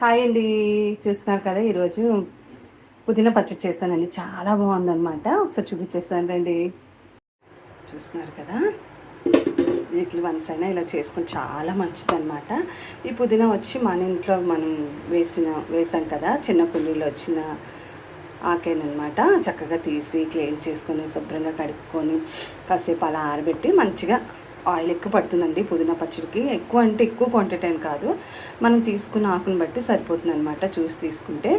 Hi అండి. చూస్తున్నారు కదా, ఈరోజు పుదీనా పచ్చడి చేశానండి. చాలా బాగుందన్నమాట. ఒకసారి చూపించేస్తాను రండి. చూస్తున్నారు కదా, వీక్లీ వన్స్ అయినా ఇలా చేసుకొని చాలా మంచిదన్నమాట. ఈ పుదీనా వచ్చి మన ఇంట్లో మనం వేసాం కదా, చిన్న కుండీలో వచ్చిన ఆకేనమాట. చక్కగా తీసి క్లీన్ చేసుకొని శుభ్రంగా కడుక్కొని కాసేపు అలా ఆరబెట్టి మంచిగా ఆయిల్ ఎక్కువ పడుతుందండి పుదీనా పచ్చడికి. ఎక్కువ అంటే ఎక్కువ క్వాంటిటీ అని కాదు, మనం తీసుకున్న ఆకుని బట్టి సరిపోతుంది అనమాట. చూసి తీసుకుంటే.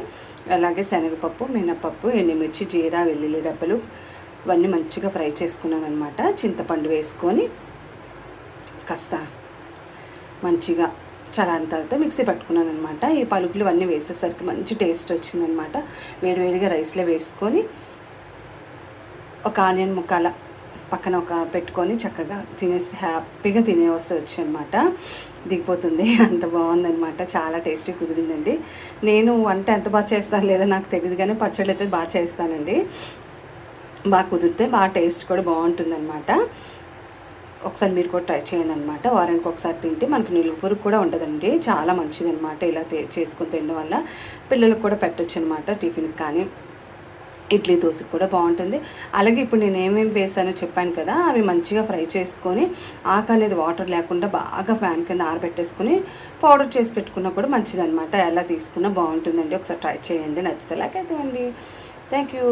అలాగే శనగపప్పు, మినపప్పు, ఎండుమిర్చి, జీరా, వెల్లుల్లి రెబ్బలు ఇవన్నీ మంచిగా ఫ్రై చేసుకున్నాను అనమాట. చింతపండు వేసుకొని కాస్త మంచిగా చల్లారిన తర్వాత మిక్సీ పట్టుకున్నాను అనమాట. ఈ పలుకులు అన్నీ వేసేసరికి మంచి టేస్ట్ వచ్చిందనమాట. వేడివేడిగా రైస్లో వేసుకొని ఒక ఆనియన్ ముక్కల పక్కన పెట్టుకొని చక్కగా తినేస్తే హ్యాపీగా తినేవస్తు అనమాట. దిగిపోతుంది. అంత బాగుందనమాట. చాలా టేస్టీ కుదిరిందండి. నేను వంట ఎంత బాగా చేస్తాను లేదో నాకు తెలియదు, కానీ పచ్చళ్ళు అయితే బాగా చేస్తానండి. బాగా కుదిరితే బాగా టేస్ట్ కూడా బాగుంటుందన్నమాట. ఒకసారి మీరు కూడా ట్రై చేయండి అనమాట. వారానికి ఒకసారి తింటే మనకు నిలువు పురుగు కూడా ఉండదండి. చాలా మంచిదన్నమాట. ఇలా చేసుకొని తినడం వల్ల పిల్లలకు కూడా పెట్టొచ్చు అనమాట. టిఫిన్కి కానీ ఇడ్లీ దోశకు కూడా బాగుంటుంది. అలాగే ఇప్పుడు నేను ఏమేమి వేసానో చెప్పాను కదా, అవి మంచిగా ఫ్రై చేసుకొని ఆకు అనేది వాటర్ లేకుండా బాగా ఫ్యాన్ కింద ఆరబెట్టేసుకొని పౌడర్ చేసి పెట్టుకున్నా కూడా మంచిదన్నమాట. ఎలా తీసుకున్నా బాగుంటుందండి. ఒకసారి ట్రై చేయండి. నచ్చితే లైక్ అయితే అండి. Thank you.